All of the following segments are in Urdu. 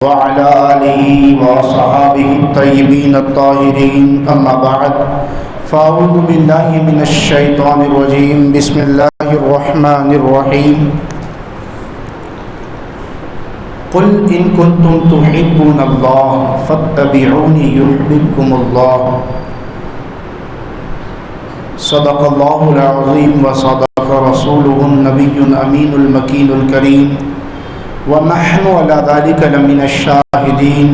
وعلى آله وصحابه الطيبين الطاهرين أما بعد فأعوذ بالله من الشيطان الرجيم بسم الله الرحمن الرحيم قل إن كنتم تحبون الله فاتبعوني يحببكم الله صدق الله العظيم وصدق رسوله النبي الأمين المكين الكريم ونحن على ذلك لمن الشاهدين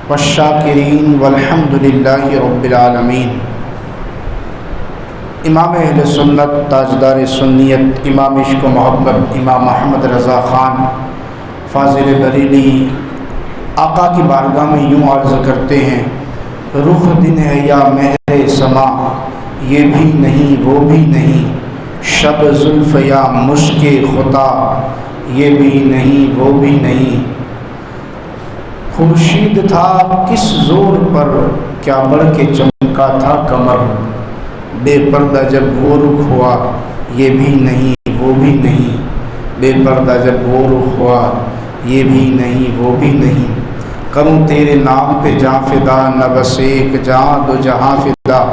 والشاکرین والحمد للہ رب العالمین۔ امام اہل سنت، تاجدار سنیت، امام عشق و محبت، امام محمد رضا خان فاضل بریلی آقا کی بارگاہ میں یوں عرض کرتے ہیں، رخ دن ہے یا مہر سما، یہ بھی نہیں وہ بھی نہیں، شب زلف یا مشک خطا، یہ بھی نہیں وہ بھی نہیں، خورشید تھا کس زور پر، کیا بڑھ کے چمکا تھا کمر، بے پردہ جب وہ رخ ہوا، یہ بھی نہیں وہ بھی نہیں، بے پردہ جب وہ رخ ہوا، یہ بھی نہیں وہ بھی نہیں، کروں تیرے نام پہ جاں فدا، نہ بس ایک جہاں دو جہاں فدا،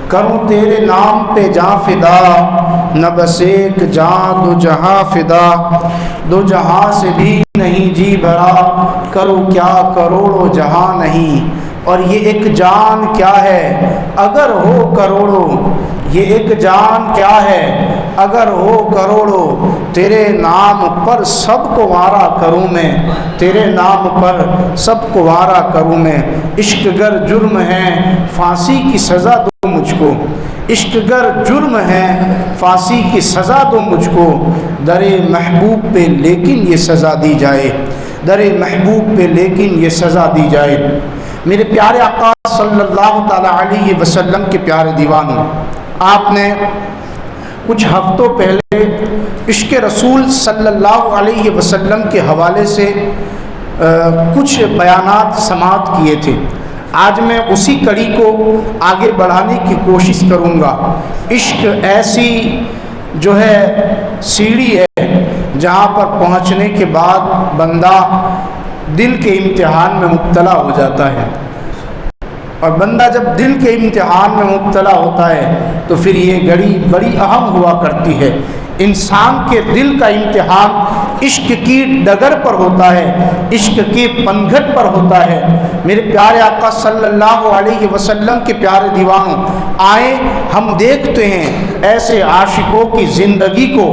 کروں تیرے نام پہ جاں فدا، نہ بس ایک جہاں دو جہاں فدا، دو جہاں سے بھی نہیں جی بھرا، کروں کیا کروڑوں جہاں نہیں، اور یہ ایک جان کیا ہے اگر ہو کروڑوں، یہ ایک جان کیا ہے اگر ہو کروڑوں، تیرے نام پر سب کو وارا کروں میں، تیرے نام پر سب کو وارا کروں میں، عشق گر جرم ہے پھانسی کی سزا دو مجھ کو، عشق گر جرم ہے پھانسی کی سزا دو مجھ کو، در محبوب پہ لیکن یہ سزا دی جائے، در محبوب پہ لیکن یہ سزا دی جائے۔ میرے پیارے آقا صلی اللہ تعالی علیہ وسلم کے پیارے دیوانوں، آپ نے کچھ ہفتوں پہلے عشق رسول صلی اللہ علیہ وسلم کے حوالے سے کچھ بیانات سماعت کیے تھے۔ آج میں اسی کڑی کو آگے بڑھانے کی کوشش کروں گا۔ عشق ایسی جو ہے سیڑھی ہے جہاں پر پہنچنے کے بعد بندہ دل کے امتحان میں مبتلا ہو جاتا ہے، اور بندہ جب دل کے امتحان میں مبتلا ہوتا ہے تو پھر یہ گھڑی بڑی اہم ہوا کرتی ہے۔ انسان کے دل کا امتحان عشق کی ڈگر پر ہوتا ہے، عشق کے پنگھٹ پر ہوتا ہے۔ میرے پیارے آقا صلی اللہ علیہ وسلم کے پیارے دیوانوں، آئیں ہم دیکھتے ہیں ایسے عاشقوں کی زندگی کو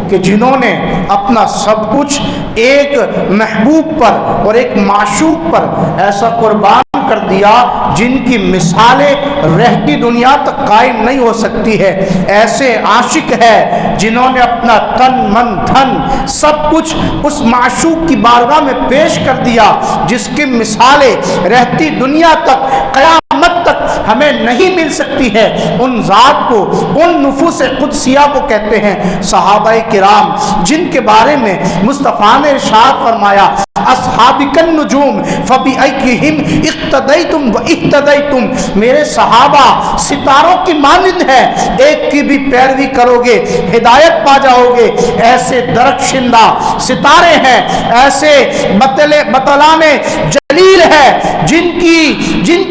کہ جنہوں نے اپنا سب کچھ ایک محبوب پر اور ایک معشوق پر ایسا قربان کر دیا جن کی مثالیں رہتی دنیا تک قائم نہیں ہو سکتی ہے۔ ایسے عاشق ہے جنہوں نے اپنا تن من دھن سب کچھ اس معشوق کی بارگاہ میں پیش کر دیا جس کی مثالیں رہتی دنیا تک قیامت تک ہمیں نہیں مل سکتی ہے۔ ان ذات کو، ان نفوس قدسیہ کو کہتے ہیں صحابہ کرام، جن کے بارے میں مصطفیٰ نے ارشاد فرمایا اصحابک النجوم فبأیہم اقتدیتم واہتدیتم، میرے صحابہ ستاروں کی مانند ہے، ایک کی بھی پیروی کرو گے ہدایت پا جاؤ گے۔ ایسے درخشندہ ستارے ہیں، ایسے بطلانے جلیل ہے جن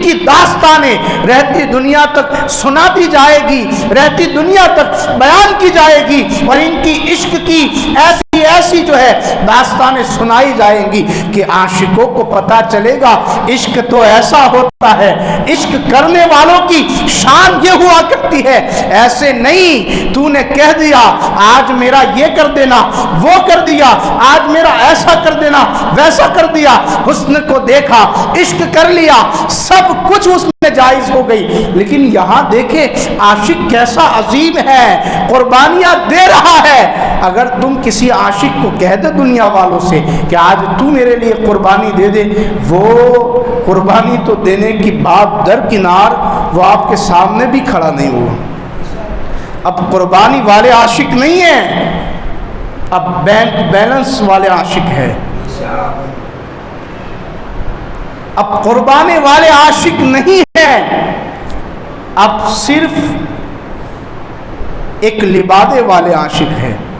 کی داستانیں رہتی دنیا تک سنا دی جائے گی، رہتی دنیا تک بیان کی جائے گی، اور ان کی عشق کی ایسی جو ہے داستانیں سنائی جائیں گی کہ عاشقوں کو پتہ چلے گا عشق تو ایسا ہوتا ہے۔ عشق کرنے والوں کی شان یہ ہوا کرتی ہے، ایسے نہیں تو نے کہہ دیا آج میرا یہ کر دینا وہ کر دیا، آج میرا ایسا کر دینا ویسا کر دیا، حسن کو دیکھا عشق کر لیا، سب کچھ اس میں جائز ہو گئی۔ لیکن یہاں دیکھیں عاشق کیسا عظیم ہے، قربانیاں دے رہا ہے۔ اگر تم کسی عاشق کو کہہ دے دنیا والوں سے کہ آج تو میرے لیے قربانی دے دے، وہ قربانی تو دینے کی بات درکنار، وہ آپ کے سامنے بھی کھڑا نہیں ہوا۔ اب قربانی والے عاشق نہیں ہیں، اب بینک بیلنس والے عاشق ہے۔ اب قربانی والے عاشق نہیں ہیں، اب صرف ایک لبادے والے عاشق ہیں۔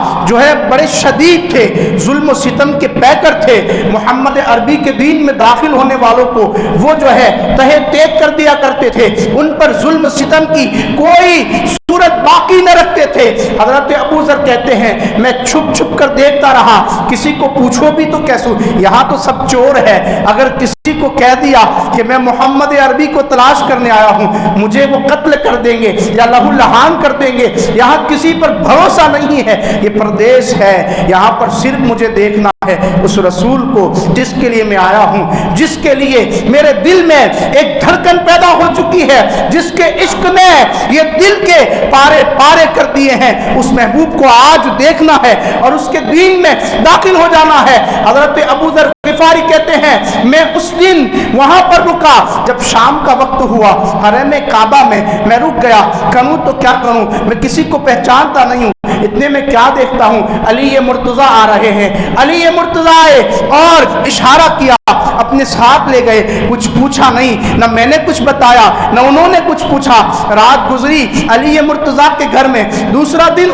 جو ہے بڑے شدید تھے، ظلم و ستم کے پیکر تھے، محمد عربی کے دین میں داخل ہونے والوں کو وہ جو ہے تہہ تیگ کر دیا کرتے تھے، ان پر ظلم و ستم کی کوئی صورت باقی نہ رکھتے تھے۔ حضرت ابو ذر کہتے ہیں میں چھپ چھپ کر دیکھتا رہا، کسی کو پوچھو بھی تو کیسو، یہاں تو سب چور ہے، اگر کسی کو کہہ دیا کہ میں محمد عربی کو تلاش کرنے آیا ہوں، مجھے وہ قتل کر دیں گے یا لہو لہان کر دیں گے، یہاں کسی پر بھروسہ نہیں ہے، یہ پردیس ہے، یہاں پر صرف مجھے دیکھنا ہے اس رسول کو جس کے لیے میں آیا ہوں، جس کے لیے میرے دل میں ایک دھڑکن پیدا ہو چکی ہے، جس کے عشق نے یہ دل کے پارے پارے کر دیے ہیں، اس محبوب کو آج دیکھنا ہے اور اس کے دین میں داخل ہو جانا ہے۔ حضرت ابو ذر غفاری کہتے ہیں میں اس دن وہاں پر رکا جب شام کا وقت ہوا، حرم کعبہ میں میں رک گیا، کروں تو کیا کروں، میں کسی کو پہچانتا نہیں ہوں، اتنے میں کیا دیکھتا ہوں علی مرتضیٰ آ رہے ہیں، علی مرتضیٰ آئے اور اشارہ کیا، اپنے ساتھ لے گئے، کچھ پوچھا نہیں، نہ میں نے کچھ بتایا نہ انہوں نے کچھ پوچھا، رات گزری علی مرتضیٰ کے گھر میں، دوسرا دن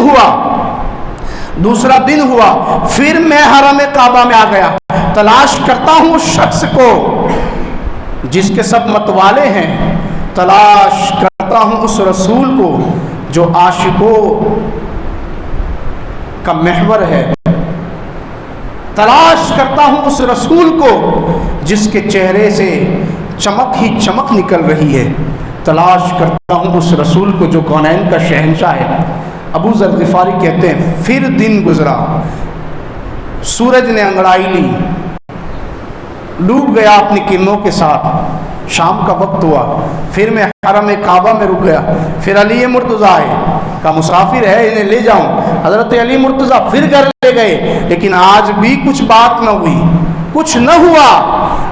ہوا، پھر میں حرم کعبہ میں آ گیا، تلاش کرتا ہوں اس شخص کو جس کے سب متوالے ہیں، تلاش کرتا ہوں اس رسول کو جو عاشقوں کا محور ہے، تلاش کرتا ہوں اس رسول کو جس کے چہرے سے چمک ہی چمک نکل رہی ہے، تلاش کرتا ہوں اس رسول کو جو کونین کا شہنشاہ ہے۔ ابو ذر غفاری کہتے ہیں پھر دن گزرا، سورج نے انگڑائی لی، ڈوب گیا اپنی کرنوں کے ساتھ، شام کا وقت ہوا، پھر میں حرم کعبہ میں رک گیا، پھر علی مرتضیٰ آئے، کا مسافر ہے انہیں لے جاؤں، حضرت علی مرتضیٰ پھر گھر لے گئے، لیکن آج بھی کچھ بات نہ ہوئی، کچھ نہ ہوا۔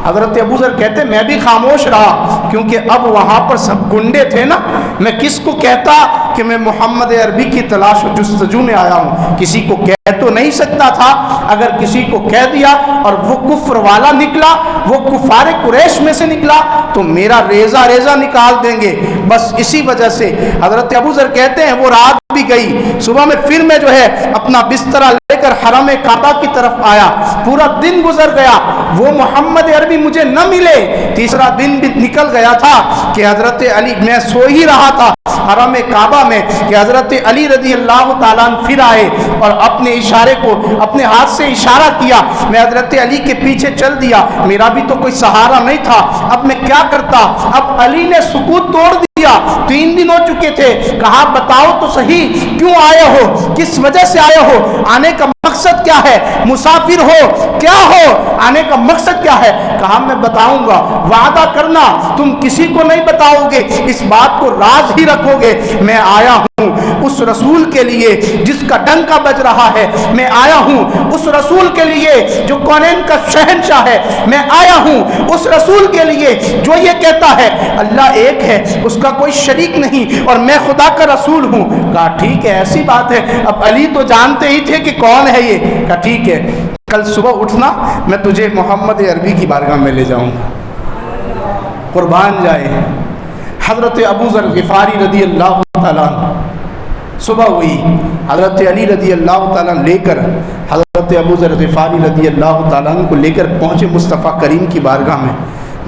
حضرت ابو ذر کہتے ہیں میں بھی خاموش رہا، کیونکہ اب وہاں پر سب گنڈے تھے نا، میں کس کو کہتا کہ میں محمد عربی کی تلاش و جستجو میں آیا ہوں، کسی کو کہہ تو نہیں سکتا تھا، اگر کسی کو کہہ دیا اور وہ کفر والا نکلا، وہ کفار قریش میں سے نکلا تو میرا ریزہ ریزہ نکال دیں گے، بس اسی وجہ سے حضرت ابو ذر کہتے ہیں وہ رات بھی گئی، صبح میں پھر میں جو ہے اپنا بسترہ لے کر حرم کعبہ کی طرف آیا، پورا دن گزر گیا، وہ محمد عربی مجھے نہ ملے، تیسرا دن بھی نکل گیا تھا کہ حضرت علی، میں سو ہی رہا تھا حرم کعبہ میں کہ حضرت علی رضی اللہ تعالیٰ عنہ پھر آئے اور اپنے اشارے کو اپنے ہاتھ سے اشارہ کیا، میں حضرت علی کے پیچھے چل دیا، میرا بھی تو کوئی سہارا نہیں تھا، اب میں کیا کرتا، اب علی نے سکوت توڑ دیا، 3 دن ہو چکے تھے، کہا بتاؤ تو صحیح کیوں آئے ہو، کس وجہ سے آئے ہو، آنے کا مقصد کیا ہے، مسافر ہو کیا ہو، آنے کا مقصد کیا ہے، کہا میں بتاؤں گا، وعدہ کرنا تم کسی کو نہیں بتاؤ گے، اس بات کو راز ہی رکھو گے، میں آیا ہوں اس رسول کے لیے جس کا ڈنکا بج رہا ہے، میں آیا ہوں اس رسول کے لیے جو کونین کا شہنشاہ ہے، میں آیا ہوں اس رسول کے لیے جو یہ کہتا ہے اللہ ایک ہے، اس کا کوئی شریک نہیں اور میں خدا کا رسول ہوں۔ کہا ٹھیک ہے ایسی بات ہے، اب علی تو جانتے ہی تھے کہ کون ہے یہ، کہا ٹھیک ہے کل صبح اٹھنا میں تجھے محمد عربی کی بارگاہ میں لے جاؤں گا، قربان جائے۔ حضرت ابو ذر غفاری رضی اللہ تعالیٰ صبح ہوئی، حضرت علی رضی اللہ تعالیٰ لے کر حضرت ابو ذر غفاری رضی اللہ تعالیٰ کو لے کر پہنچے مصطفیٰ کریم کی بارگاہ میں،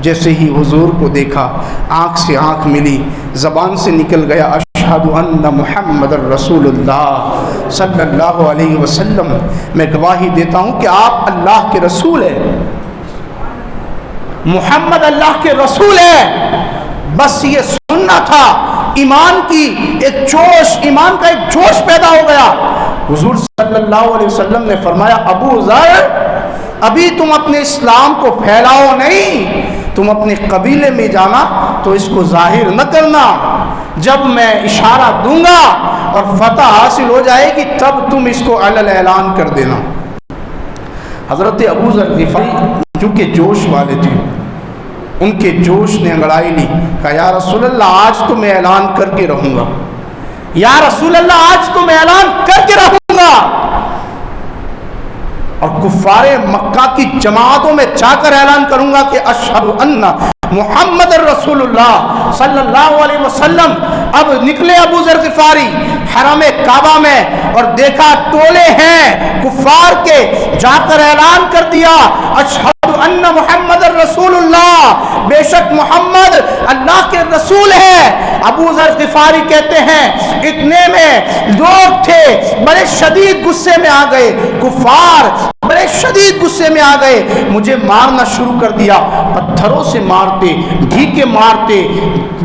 جیسے ہی حضور کو دیکھا آنکھ سے آنکھ ملی، زبان سے نکل گیا اشہد ان محمد رسول اللہ صلی اللہ علیہ وسلم، میں گواہی دیتا ہوں کہ آپ اللہ کے رسول ہیں، محمد اللہ کے رسول ہیں۔ بس یہ سننا تھا، ایمان کی ایک جوش، ایمان کا ایک جوش پیدا ہو گیا۔ حضور صلی اللہ علیہ وسلم نے فرمایا ابو ذر ابھی تم اپنے اسلام کو پھیلاؤ نہیں، تم اپنے قبیلے میں جانا تو اس کو ظاہر نہ کرنا، جب میں اشارہ دوں گا اور فتح حاصل ہو جائے گی تب تم اس کو علل اعلان کر دینا۔ حضرت ابو ذر غفاری چونکہ جوش والے تھے، ان کے جوش نے انگڑائی لی، کہا یا رسول اللہ آج تو میں اعلان کر کے رہوں گا، یا رسول اللہ آج تو میں اعلان کر کے رہوں گا، اور کفار مکہ کی جماعتوں میں جا کر اعلان کروں گا کہ اشہد ان محمد رسول اللہ صلی اللہ علیہ وسلم۔ اب نکلے ابو ذر غفاری، حرم کعبہ میں اور دیکھا ٹولے ہیں کفار کے، جا کر اعلان کر دیا اشہد ان محمد رسول اللہ، بے شک محمد اللہ کے رسول ہے۔ ابو ذر غفاری کہتے ہیں اتنے میں لوگ تھے بڑے شدید غصے میں آ گئے، کفار بڑے شدید غصے میں آ گئے، مجھے مارنا شروع کر دیا، پتھروں سے مارتے، ڈھیکے مارتے،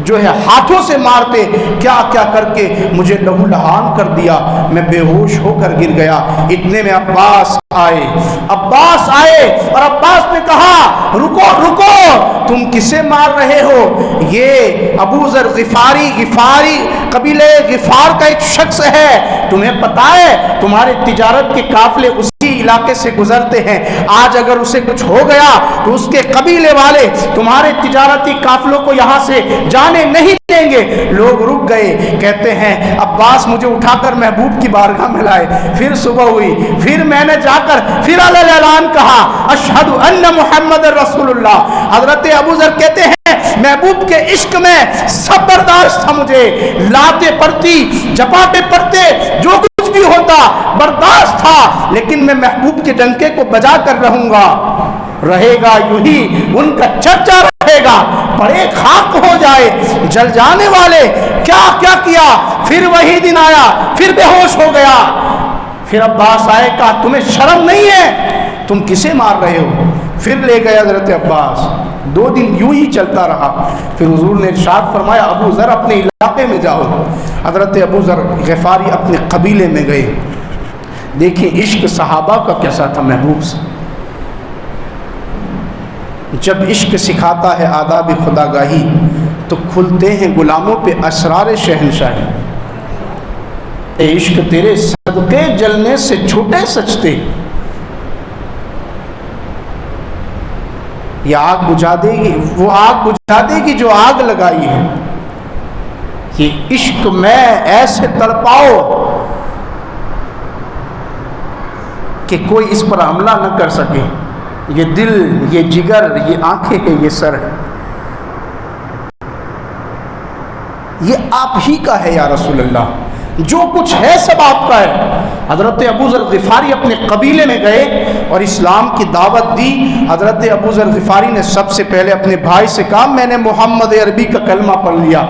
جو ہے ہاتھوں سے مارتے، کیا کیا کر کے مجھے لہو لہان کر دیا، میں بے ہوش ہو کر گر گیا۔ اتنے میں عباس آئے اور عباس نے کہا رکو رکو، تم کسے مار رہے ہو؟ یہ ابو ذر غفاری قبیلے غفار کا ایک شخص ہے، تمہیں پتا ہے تمہارے تجارت کے قافلے اسی علاقے سے گزرتے ہیں، آج اگر اسے کچھ ہو گیا تو اس کے قبیلے والے تمہارے تجارتی قافلوں کو یہاں سے جانے نہیں دیں گے۔ لوگ رک گئے، کہتے ہیں عباس مجھے اٹھا کر محبوب کی بارگاہ میں لائے۔ پھر صبح ہوئی، پھر میں نے جا کر پھر اعلان کہا اشہد ان محمد رسول اللہ۔ حضرت ابو ذر کہتے ہیں محبوب کے عشق میں سب برداشت تھا، مجھے لاتے پڑتی، جپاٹے پڑتے، جو کچھ بھی ہوتا برداشت تھا، لیکن میں محبوب کے ڈنکے کو بجا کر رہوں گا، رہے گا یوں ہی ان کا چرچا رہے گا، پڑے خاک ہو جائے جل جانے والے۔ کیا کیا کیا، پھر وہی دن آیا، پھر بے ہوش ہو گیا۔ پھر عباس آئے، کہا تمہیں شرم نہیں ہے، تم کسے مار رہے ہو؟ پھر لے گئے حضرت عباس۔ 2 دن یوں ہی چلتا رہا، پھر حضور نے ارشاد فرمایا ابو ذر اپنے علاقے میں جاؤ۔ حضرت ابو ذر غفاری اپنے قبیلے میں گئے۔ دیکھیں عشق صحابہ کا کیسا تھا محبوب سے۔ جب عشق سکھاتا ہے آداب خداگاہی تو کھلتے ہیں غلاموں پہ اسرار شہنشاہی۔ اے عشق تیرے صدقے جلنے سے چھوٹے سچتے، یہ آگ بجھا دے گی، وہ آگ بجھا دے گی جو آگ لگائی ہے۔ یہ عشق میں ایسے تڑپاؤ کہ کوئی اس پر حملہ نہ کر سکے، یہ دل، یہ جگر، یہ آنکھیں ہے، یہ سر ہے، یہ آپ ہی کا ہے یا رسول اللہ، جو کچھ ہے سب آپ کا ہے۔ حضرت ابو ذر غفاری اپنے قبیلے میں گئے اور اسلام کی دعوت دی۔ حضرت ابو ذر غفاری نے سب سے پہلے اپنے بھائی سے کہا میں نے محمد عربی کا کلمہ پڑھ لیا۔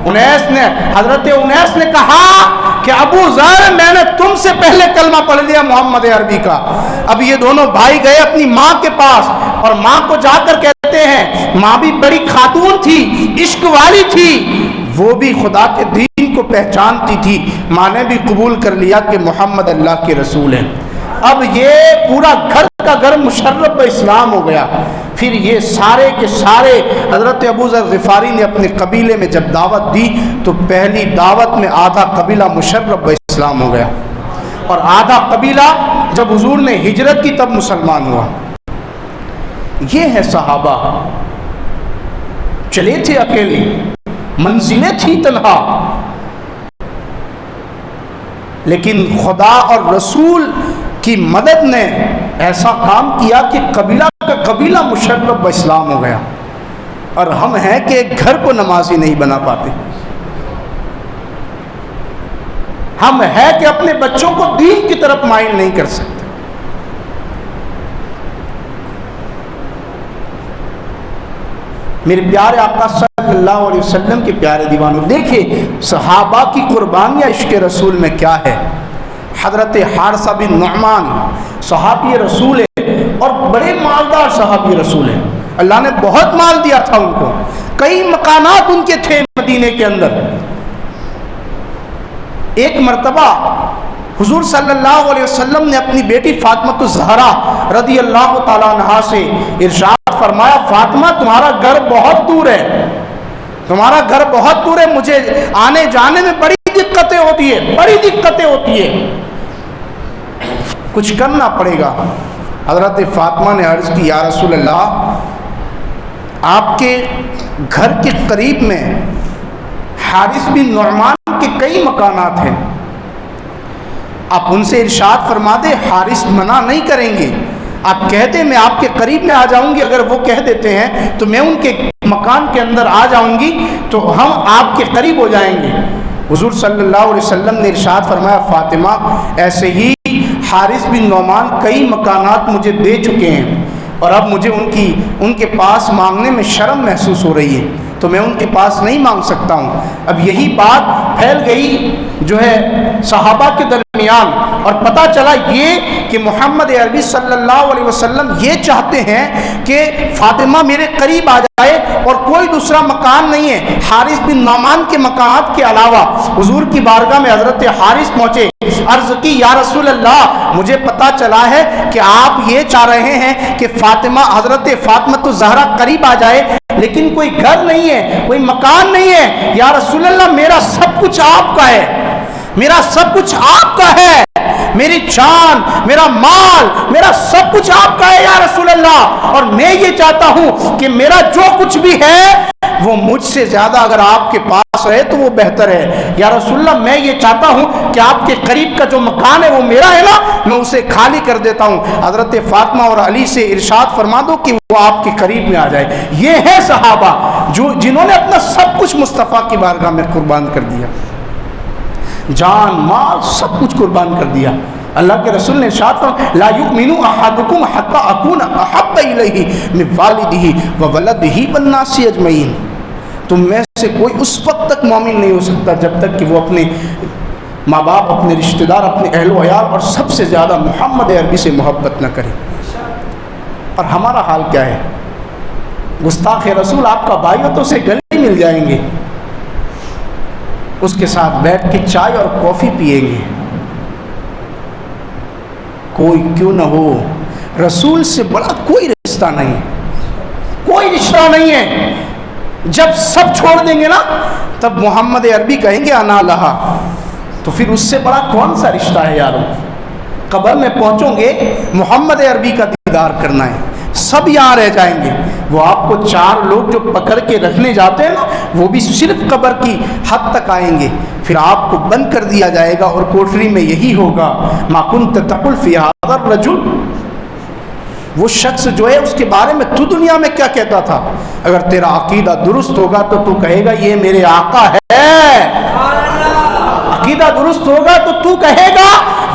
حضرت انیس نے کہا کہ ابو ذر میں نے تم سے پہلے کلمہ پڑھ لیا محمد عربی کا۔ اب یہ دونوں بھائی گئے اپنی ماں کے پاس اور ماں کو جا کر کہتے ہیں، ماں بھی بڑی خاتون تھی، عشق والی تھی، وہ بھی خدا کے دین کو پہچانتی تھی، ماں نے بھی قبول کر لیا کہ محمد اللہ کے رسول ہیں۔ اب یہ پورا گھر کا گھر مشرف اسلام ہو گیا۔ پھر یہ سارے کے سارے حضرت ابو ذر غفاری نے اپنے قبیلے میں جب دعوت دی تو پہلی دعوت میں آدھا قبیلہ مشرف اسلام ہو گیا، اور آدھا قبیلہ جب حضور نے ہجرت کی تب مسلمان ہوا۔ یہ ہے صحابہ، چلے تھے اکیلے، منزلیں تھی تنہا، لیکن خدا اور رسول کی مدد نے ایسا کام کیا کہ قبیلہ کا قبیلہ مشرف اسلام ہو گیا، اور ہم ہیں کہ ایک گھر کو نمازی نہیں بنا پاتے، ہم ہیں کہ اپنے بچوں کو دین کی طرف مائل نہیں کر سکتے۔ میرے پیارے آقا صلی اللہ علیہ وسلم کے پیارے دیوانوں، دیکھیں صحابہ کی قربانیاں عشق رسول میں کیا ہے۔ حضرت حارثہ بن نعمان صحابی رسول ہے اور بڑے مالدار صحابی رسول ہیں، اللہ نے بہت مال دیا تھا ان کو، کئی مکانات ان کے تھے مدینے کے اندر۔ ایک مرتبہ حضور صلی اللہ علیہ وسلم نے اپنی بیٹی فاطمہ الزہرا رضی اللہ تعالیٰ عنہا سے ارشاد فرمایا، فاطمہ تمہارا گھر بہت دور ہے، تمہارا گھر بہت دور ہے، مجھے آنے جانے میں بڑی دقتیں ہوتی ہے، بڑی دقتیں ہوتی ہے، کچھ کرنا پڑے گا۔ حضرت فاطمہ نے عرض کی، یا رسول اللہ آپ کے گھر کے قریب میں حارث بن نعمان کے کئی مکانات ہیں، آپ ان سے ارشاد فرما دے، حارث منع نہیں کریں گے، آپ کہہ دیں میں آپ کے قریب میں آ جاؤں گی، اگر وہ کہہ دیتے ہیں تو میں ان کے مکان کے اندر آ جاؤں گی تو ہم آپ کے قریب ہو جائیں گے۔ حضور صلی اللہ علیہ وسلم نے ارشاد فرمایا فاطمہ ایسے ہی حارث بن نعمان کئی مکانات مجھے دے چکے ہیں اور اب مجھے ان کے پاس مانگنے میں شرم محسوس ہو رہی ہے، تو میں ان کے پاس نہیں مانگ سکتا ہوں۔ اب یہی بات پھیل گئی جو ہے صحابہ کے درمیان، اور پتہ چلا یہ کہ محمد عربی صلی اللہ علیہ وسلم یہ چاہتے ہیں کہ فاطمہ میرے قریب آ جائے اور کوئی دوسرا مکان نہیں ہے حارث بن نعمان کے مکانات کے علاوہ۔ حضور کی بارگاہ میں حضرت حارث پہنچے، عرض کی یا رسول اللہ مجھے پتہ چلا ہے کہ آپ یہ چاہ رہے ہیں کہ فاطمہ حضرت فاطمہ الزہرا قریب آ جائے، لیکن کوئی گھر نہیں ہے، کوئی مکان نہیں ہے۔ یا رسول اللہ میرا سب کچھ آپ کا ہے، میرا سب کچھ آپ کا ہے، میری جان، میرا مال، میرا سب کچھ آپ کا ہے یا رسول اللہ، اور میں یہ چاہتا ہوں کہ میرا جو کچھ بھی ہے وہ مجھ سے زیادہ اگر آپ کے پاس ہے تو وہ بہتر ہے۔ یا رسول اللہ میں یہ چاہتا ہوں کہ آپ کے قریب کا جو مکان ہے وہ میرا ہے نا، میں اسے خالی کر دیتا ہوں۔ حضرت فاطمہ اور علی سے ارشاد فرما دو کہ وہ آپ کے قریب میں آ جائے۔ یہ ہے صحابہ جنہوں نے اپنا سب کچھ مصطفیٰ کی بارگاہ میں قربان کر دیا، جان مال سب کچھ قربان کر دیا۔ اللہ کے رسول نے ارشاد فرمایا لا یؤمن احدکم حتی اکون احب الیہ من والدہ وولدہ والناس اجمعین، تم میں سے کوئی اس وقت تک مومن نہیں ہو سکتا جب تک کہ وہ اپنے ماں باپ، اپنے رشتہ دار، اپنے اہل و عیال اور سب سے زیادہ محمد عربی سے محبت نہ کرے۔ اور ہمارا حال کیا ہے؟ گستاخ رسول آپ کا بھائی ہو تو اسے گلے مل جائیں گے، اس کے ساتھ بیٹھ کے چائے اور کافی پیئیں گے، کوئی کیوں نہ ہو رسول سے بڑا کوئی رشتہ نہیں، کوئی رشتہ نہیں ہے۔ جب سب چھوڑ دیں گے نا تب محمد عربی کہیں گے انا لہا، تو پھر اس سے بڑا کون سا رشتہ ہے یارو؟ قبر میں پہنچوں گے محمد عربی کا دیدار کرنا ہے، سب یہاں رہ جائیں گے، وہ آپ کو چار لوگ جو پکڑ کے رکھنے جاتے ہیں نا وہ بھی صرف قبر کی حد تک آئیں گے، پھر آپ کو بند کر دیا جائے گا اور کوٹری میں یہی ہوگا ما کنت تقل فی ھذا الرجل، وہ شخص جو ہے اس کے بارے میں تو دنیا میں کیا کہتا تھا؟ اگر تیرا عقیدہ درست ہوگا تو تو کہے گا یہ میرے آقا ہے، عقیدہ درست ہوگا تو تو کہے گا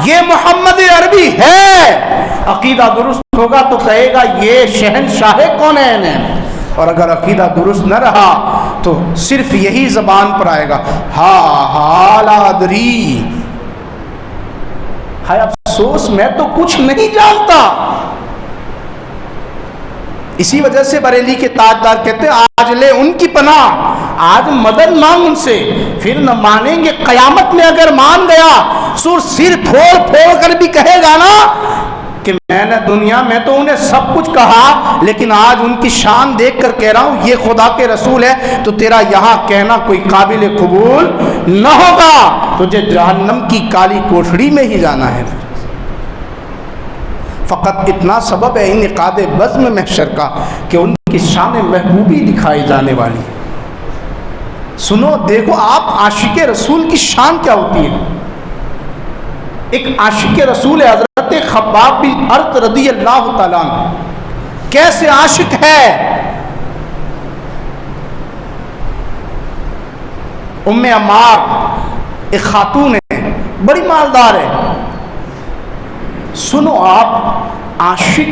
یہ محمد عربی ہے، عقیدہ درست ہوگا تو کہے گا یہ شہنشاہ کونین ہے، اور اگر عقیدہ درست نہ رہا تو صرف یہی زبان پر آئے گا ہا لا ادری، ہائے افسوس میں تو کچھ نہیں جانتا۔ اسی وجہ سے بریلی کے تاجدار کہتے ہیں آج لے ان کی پناہ، آج مدد مانگ ان سے، پھر نہ مانیں گے قیامت میں، اگر مان گیا سر پھوڑ پھوڑ کر بھی کہے گا نا کہ میں نے دنیا میں تو انہیں سب کچھ کہا لیکن آج ان کی شان دیکھ کر کہہ رہا ہوں یہ خدا کے رسول ہے، تو تیرا یہاں کہنا کوئی قابل قبول نہ ہوگا، تجھے جہنم کی کالی کوٹھڑی میں ہی جانا ہے۔ فقط اتنا سبب ہے انعقاد بزم محشر کا کہ ان کی شان محبوبی دکھائی جانے والی۔ سنو دیکھو آپ عاشق رسول کی شان کیا ہوتی ہے۔ ایک عاشق رسول ہے حضرت خباب بن ارت رضی اللہ تعالیٰ عنہ، کیسے عاشق ہے۔ ام عمار ایک خاتون ہے، بڑی مالدار ہے۔ سنو آپ عاشق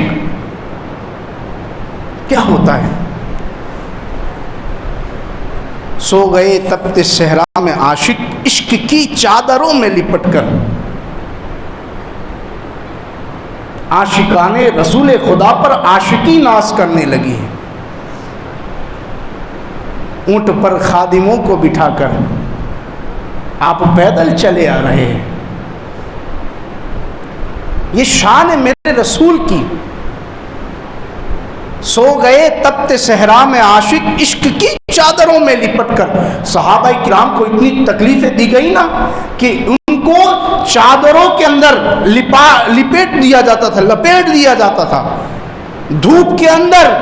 کیا ہوتا ہے۔ سو گئے تپت صحرا میں عاشق، عشق کی چادروں میں لپٹ کر، عاشقان رسول خدا پر عاشقی ناز کرنے لگی ہے۔ اونٹ پر خادموں کو بٹھا کر آپ پیدل چلے آ رہے ہیں۔ یہ شان ہے میرے رسول کی۔ سو گئے تپت صحرا میں عاشق، عشق کی چادروں میں لپٹ کر۔ صحابہ کرام کو اتنی تکلیفیں دی گئی نا کہ ان کو چادروں کے اندر لپیٹ دیا جاتا تھا دھوپ کے اندر،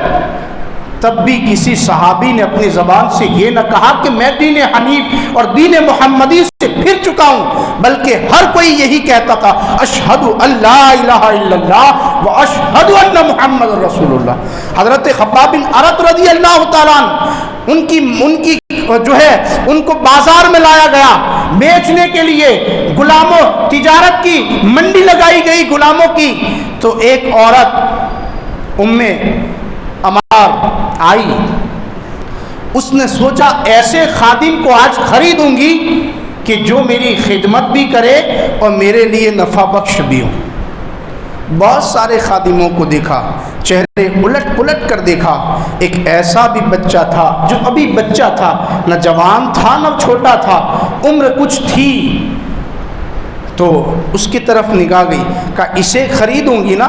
تب بھی کسی صحابی نے اپنی زبان سے یہ نہ کہا کہ میں دین حنیف اور دین محمدی سے پھر چکا ہوں، بلکہ ہر کوئی یہی کہتا تھا اشہد ان لا الہ الا اللہ و اشہد ان محمد رسول اللہ۔ حضرت خباب بن ارت رضی اللہ تعالیٰ عنہ، ان کی جو ہے ان کو بازار میں لایا گیا بیچنے کے لیے، غلاموں تجارت کی منڈی لگائی گئی غلاموں کی، تو ایک عورت ام عمار آئی، اس نے سوچا ایسے خادم کو آج خریدوں گی کہ جو میری خدمت بھی کرے اور میرے لیے نفع بخش بھی ہو۔ بہت سارے خادموں کو دیکھا، چہرے الٹ پلٹ کر دیکھا، ایک ایسا بھی بچہ تھا جو ابھی بچہ تھا، نہ جوان تھا نہ چھوٹا تھا، عمر کچھ تھی، تو اس کی طرف نگاہ گئی، کہا اسے خریدوں گی نا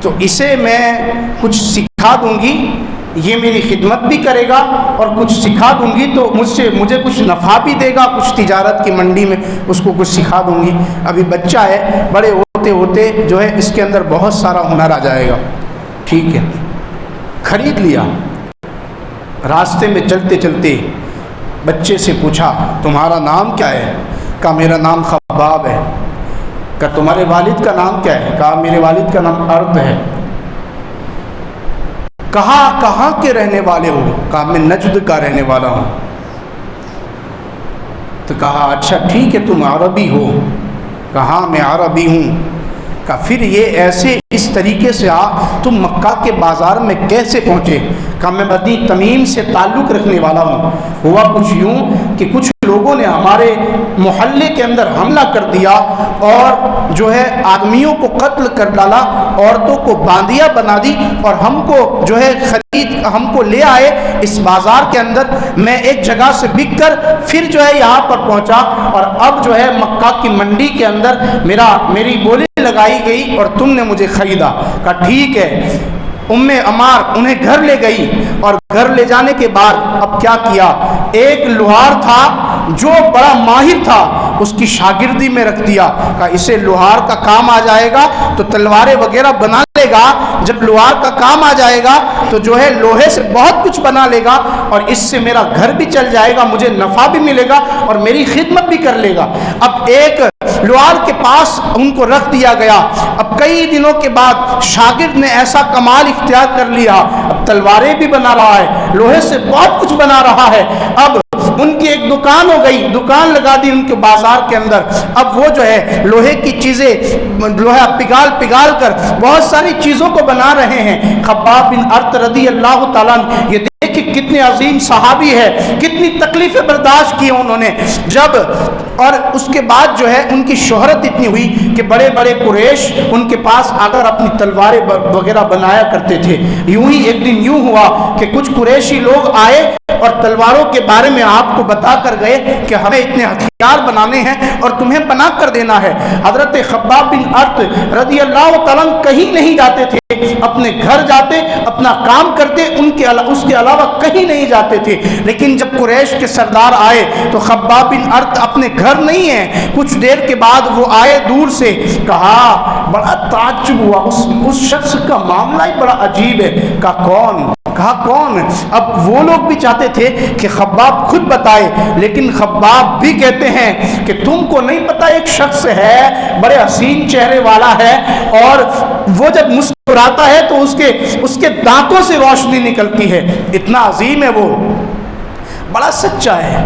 تو اسے میں کچھ سکھا دوں گی، یہ میری خدمت بھی کرے گا اور کچھ سکھا دوں گی تو مجھے کچھ نفع بھی دے گا، کچھ تجارت کی منڈی میں اس کو کچھ سکھا دوں گی، ابھی بچہ ہے، بڑے ہوتے ہوتے جو ہے اس کے اندر بہت سارا ہنر آ جائے گا۔ ٹھیک ہے، خرید لیا۔ راستے میں چلتے چلتے بچے سے پوچھا تمہارا نام کیا ہے؟ کہا میرا نام خباب ہے۔ کہا تمہارے والد کا نام کیا ہے؟ کہا میرے والد کا نام ارد ہے۔ کہاں کے رہنے والے ہو؟ کہا میں نجد کا رہنے والا ہوں۔ تو کہا اچھا ٹھیک ہے تم عربی ہو؟ کہا میں عربی ہوں۔ کہا پھر یہ ایسے اس طریقے سے تم مکہ کے بازار میں کیسے پہنچے؟ کہا میں بنی تمیم سے تعلق رکھنے والا ہوں، ہوا کچھ یوں کہ کچھ لوگوں نے ہمارے محلے کے اندر حملہ کر دیا اور جو ہے آدمیوں کو قتل کر ڈالا، عورتوں کو باندیا بنا دی، اور ہم کو جو ہے ہم کو لے آئے اس بازار کے اندر، میں ایک جگہ سے بک کر پھر جو ہے یہاں پر پہنچا، اور اب جو ہے مکہ کی منڈی کے اندر میری بولی لگائی گئی اور تم نے مجھے خریدا۔ کہا ٹھیک ہے۔ ام عمار انہیں گھر لے گئی، اور گھر لے جانے کے بعد اب کیا کیا، ایک لوہار تھا جو بڑا ماہر تھا، اس کی شاگردی میں رکھ دیا۔ کہا اسے لوہار کا کام آ جائے گا تو تلواریں وغیرہ بنا لے گا، جب لوہار کا کام آ جائے گا تو جو ہے لوہے سے بہت کچھ بنا لے گا، اور اس سے میرا گھر بھی چل جائے گا، مجھے نفع بھی ملے گا اور میری خدمت بھی کر لے گا۔ اب ایک لوہار کے پاس ان کو رکھ دیا گیا۔ اب کئی دنوں کے بعد شاگرد نے ایسا کمال اختیار کر لیا، اب تلواریں بھی بنا رہا ہے، لوہے سے بہت کچھ بنا رہا ہے۔ اب ان کی ایک دکان ہو گئی، دکان لگا دی ان کے بازار کے اندر۔ اب وہ جو ہے لوہے کی چیزیں لوہا پگھال کر بہت ساری چیزوں کو بنا رہے ہیں۔ خباب بن ارت رضی اللہ تعالیٰ عنہ، یہ دیکھیں کتنے عظیم صحابی ہے، کتنی تکلیفیں برداشت کی انہوں نے، جب اور اس کے بعد جو ہے ان کی شہرت اتنی ہوئی کہ بڑے بڑے قریش ان کے پاس آ کر اپنی تلواریں وغیرہ بنایا کرتے تھے۔ یوں ہی ایک دن یوں ہوا کہ کچھ قریشی لوگ آئے اور تلواروں کے بارے میں آپ کو بتا کر گئے کہ ہمیں اتنے ہتھیار بنانے ہیں اور تمہیں بنا کر دینا ہے۔ حضرت خباب بن ارت رضی اللہ تعالیٰ کہیں نہیں جاتے تھے، اپنے گھر جاتے، اپنا کام کرتے، اس کے علاوہ کہیں نہیں جاتے تھے۔ لیکن جب قریش کے سردار آئے تو خباب بن ارت اپنے گھر نہیں ہیں، کچھ دیر کے بعد وہ آئے دور سے، کہا بڑا تعجب ہوا، اس شخص کا معاملہ ہی بڑا عجیب ہے۔ کہا کون؟ کہا کون؟ اب وہ لوگ بھی چاہتے تھے کہ خباب خود بتائے، لیکن خباب بھی کہتے ہیں کہ تم کو نہیں پتا ایک شخص ہے، بڑے حسین چہرے والا ہے، اور وہ جب مسکراتا ہے تو اس کے دانتوں سے روشنی نکلتی ہے، اتنا عظیم ہے وہ، بڑا سچا ہے۔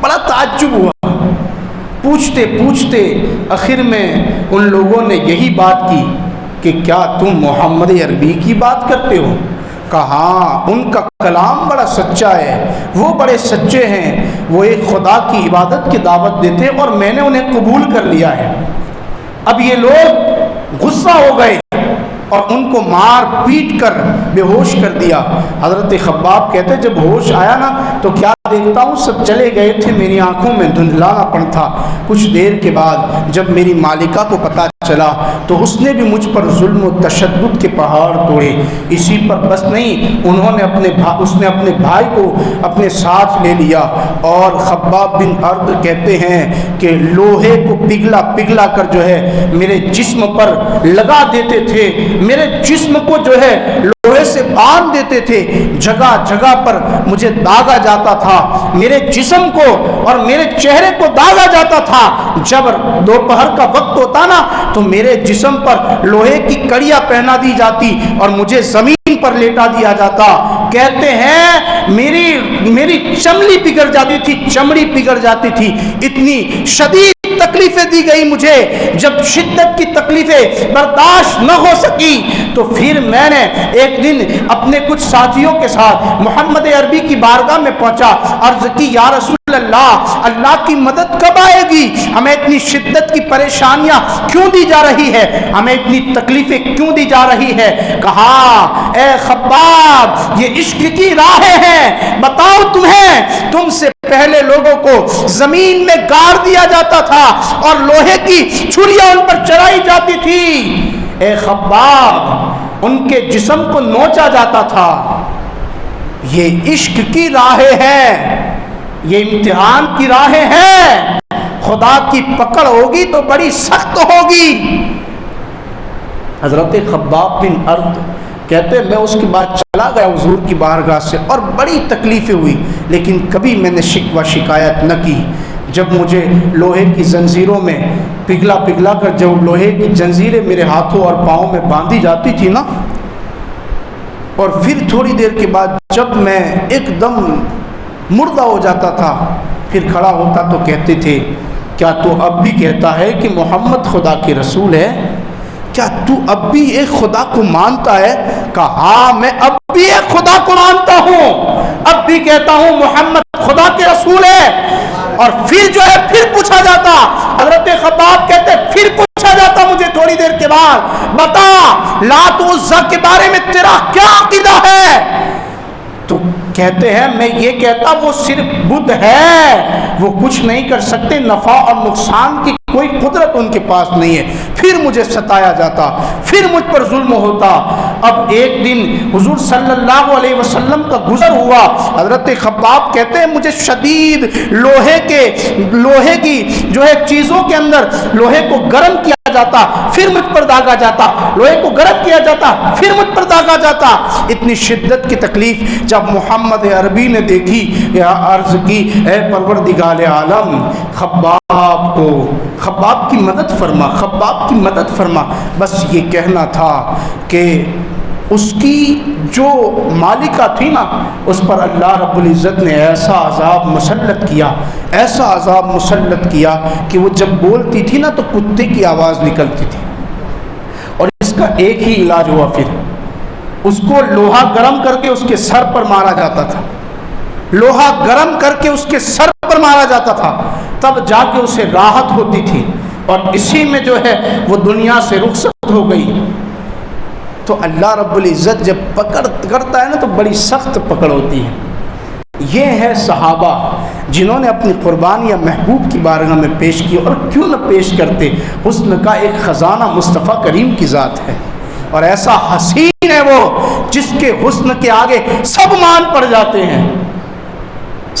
بڑا تعجب ہوا، پوچھتے پوچھتے آخر میں ان لوگوں نے یہی بات کی کہ کیا تم محمد عربی کی بات کرتے ہو؟ کہا ہاں، ان کا کلام بڑا سچا ہے، وہ بڑے سچے ہیں، وہ ایک خدا کی عبادت کی دعوت دیتے اور میں نے انہیں قبول کر لیا ہے۔ اب یہ لوگ غصہ ہو گئے اور ان کو مار پیٹ کر بے ہوش کر دیا۔ حضرت خباب کہتے جب ہوش آیا نا تو کیا دیکھتا ہوں سب چلے گئے تھے، میری آنکھوں میں دھندلانا پن تھا۔ کچھ دیر کے بعد جب میری مالکہ کو پتہ چلا تو اس نے بھی مجھ پر ظلم و تشدد کے پہاڑ توڑے۔ اسی پر بس نہیں، اس نے اپنے بھائی کو اپنے ساتھ لے لیا، اور خباب بن ارد کہتے ہیں کہ لوہے کو پگھلا کر جو ہے میرے جسم پر لگا دیتے تھے، میرے جسم کو جو ہے لوہے سے باندھ دیتے تھے، جگہ جگہ پر مجھے داغا جاتا تھا، میرے جسم کو اور میرے چہرے کو داغا جاتا تھا۔ جب دوپہر کا وقت ہوتا نا تو میرے جسم پر لوہے کی کڑیاں پہنا دی جاتی اور مجھے زمین پر لیٹا دیا جاتا۔ کہتے ہیں میری چمڑی پگھل جاتی تھی، چمڑی پگھل جاتی تھی، اتنی شدید تکلیفیں دی گئی مجھے۔ جب شدت کی تکلیفیں برداشت نہ ہو سکی تو پھر میں نے ایک دن اپنے کچھ ساتھیوں کے ساتھ محمد عربی کی بارگاہ میں پہنچا، عرض کی یا رسول اللہ، اللہ کی مدد کب آئے گی؟ ہمیں اتنی شدت کی پریشانیاں کیوں دی جا رہی ہے؟ ہمیں اتنی تکلیفیں کیوں دی جا رہی ہے؟ کہا اے خباب، یہ عشق کی راہیں ہیں، بتاؤ تم سے پہلے لوگوں کو زمین میں گاڑ دیا جاتا تھا اور لوہے کی چھریاں ان پر چڑھائی جاتی تھی، اے خباب ان کے جسم کو نوچا جاتا تھا۔ یہ عشق کی راہیں ہیں، یہ امتحان کی راہیں ہیں، خدا کی پکڑ ہوگی تو بڑی سخت ہوگی۔ حضرت خباب بن ارد کہتے میں اس کے بعد چلا گیا حضور کی بارگاہ سے اور بڑی تکلیفیں ہوئی، لیکن کبھی میں نے شکوہ شکایت نہ کی۔ جب مجھے لوہے کی زنجیروں میں پگھلا کر جب لوہے کی زنجیریں میرے ہاتھوں اور پاؤں میں باندھی جاتی تھی نا، اور پھر تھوڑی دیر کے بعد جب میں ایک دم مردہ ہو جاتا تھا، پھر کھڑا ہوتا تو کہتے تھے کیا تو اب بھی کہتا ہے کہ محمد خدا کے رسول ہے؟ کیا تو اب بھی ایک خدا کو مانتا ہے؟ کہا ہاں میں اب بھی ایک خدا کو مانتا ہوں، اب بھی کہتا ہوں محمد خدا کے رسول ہے۔ اور پھر جو ہے پھر پوچھا جاتا، حضرت خباب کہتے پھر پوچھا جاتا مجھے تھوڑی دیر کے بعد، بتا لات و عزیٰ کے بارے میں تیرا کیا عقیدہ ہے؟ تو کہتے ہیں میں یہ کہتا وہ صرف بت ہے، وہ کچھ نہیں کر سکتے، نفع اور نقصان کی کوئی قدرت ان کے پاس نہیں ہے۔ پھر مجھے ستایا جاتا، پھر مجھ پر ظلم ہوتا۔ اب ایک دن حضور صلی اللہ علیہ وسلم کا گزر ہوا، حضرت خباب کہتے ہیں مجھے شدید لوہے کی جو ہے چیزوں کے اندر لوہے کو گرم کیا جاتا، پھر مجھ پر داغا جاتا، لوہے کو گرم کیا جاتا، پھر مجھ پر داغا جاتا۔ اتنی شدت کی تکلیف جب محمد عربی نے دیکھی، عرض کی اے پروردگار عالم، خباب کی مدد فرما، خباب کی مدد فرما۔ بس یہ کہنا تھا کہ اس کی جو مالکہ تھی نا، اس پر اللہ رب العزت نے ایسا عذاب مسلط کیا، ایسا عذاب مسلط کیا کہ وہ جب بولتی تھی نا تو کتے کی آواز نکلتی تھی۔ اور اس کا ایک ہی علاج ہوا، پھر اس کو لوہا گرم کر کے اس کے سر پر مارا جاتا تھا، لوہا گرم کر کے اس کے سر پر مارا جاتا تھا، تب جا کے اسے راحت ہوتی تھی، اور اسی میں جو ہے وہ دنیا سے رخصت ہو گئی۔ تو اللہ رب العزت جب پکڑ کرتا ہے نا تو بڑی سخت پکڑ ہوتی ہے۔ یہ ہے صحابہ جنہوں نے اپنی قربانیاں محبوب کی بارگاہ میں پیش کی، اور کیوں نہ پیش کرتے، حسن کا ایک خزانہ مصطفیٰ کریم کی ذات ہے، اور ایسا حسین ہے وہ جس کے حسن کے آگے سب مان پڑ جاتے ہیں،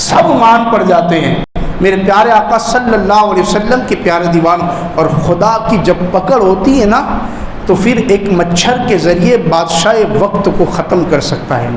سب مان پڑ جاتے ہیں۔ میرے پیارے آقا صلی اللہ علیہ وسلم کے پیارے دیوان، اور خدا کی جب پکڑ ہوتی ہے نا تو پھر ایک مچھر کے ذریعے بادشاہ وقت کو ختم کر سکتا ہے۔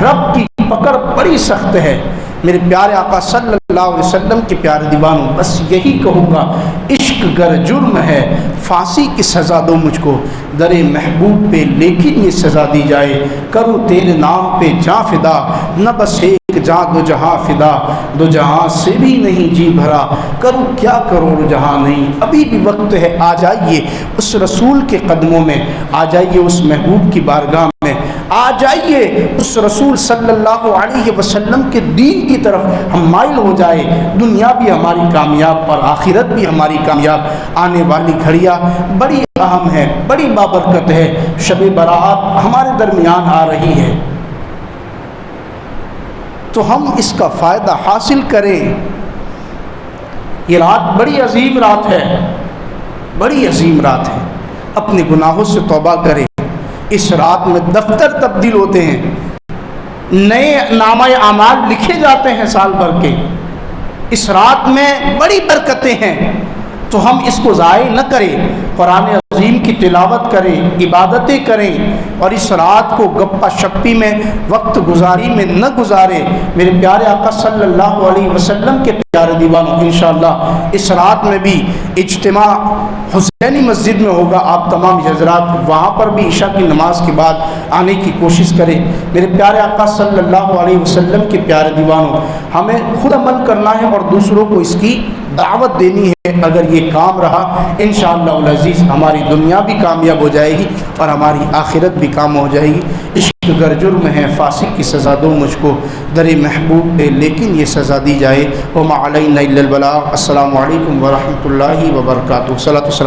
رب کی پکڑ بڑی سخت ہے۔ میرے پیارے آقا صلی اللہ علیہ وسلم کے پیارے دیوانوں، بس یہی کہوں گا، عشق گر جرم ہے، پھانسی کی سزا دو مجھ کو، در محبوب پہ لیکن یہ سزا دی جائے، کروں تیرے نام پہ جاں فدا، نہ بس ایک جاں دو جہاں فدا، دو جہاں سے بھی نہیں جی بھرا، کروں کیا کروڑ جہاں نہیں۔ ابھی بھی وقت ہے، آ جائیے اس رسول کے قدموں میں، آ جائیے اس محبوب کی بارگاہ میں، آ جائیے اس رسول صلی اللہ علیہ وسلم کے دین کی طرف ہم مائل ہو جائے، دنیا بھی ہماری کامیاب اور آخرت بھی ہماری کامیاب۔ آنے والی گھڑیاں بڑی اہم ہے، بڑی بابرکت ہے، شب برات ہمارے درمیان آ رہی ہے، تو ہم اس کا فائدہ حاصل کریں۔ یہ رات بڑی عظیم رات ہے، بڑی عظیم رات ہے، اپنے گناہوں سے توبہ کریں۔ اس رات میں دفتر تبدیل ہوتے ہیں، نئے نامہ اعمال لکھے جاتے ہیں سال بھر کے۔ اس رات میں بڑی برکتیں ہیں، تو ہم اس کو ضائع نہ کریں۔ قرآن عظیم کی تلاوت کریں، عبادتیں کریں، اور اس رات کو گپا شپی میں وقت گزاری میں نہ گزارے۔ میرے پیارے آقا صلی اللہ علیہ وسلم کے پیارے دیوانوں، انشاءاللہ اس رات میں بھی اجتماع حسینی مسجد میں ہوگا۔ آپ تمام حضرات وہاں پر بھی عشاء کی نماز کے بعد آنے کی کوشش کریں۔ میرے پیارے آقا صلی اللہ علیہ وسلم کے پیارے دیوانوں، ہمیں خود عمل کرنا ہے اور دوسروں کو اس کی دعوت دینی ہے۔ اگر یہ کام رہا انشاءاللہ العزیز ہماری دنیا بھی کامیاب ہو جائے گی اور ہماری آخرت بھی کام ہو جائے گی۔ عشق گر جرم ہے، فاسق کی سزا دو مجھ کو، در محبوب پہ لیکن یہ سزا دی جائے۔ وما علینا الا البلاغ۔ السلام علیکم ورحمۃ اللہ وبرکاتہ۔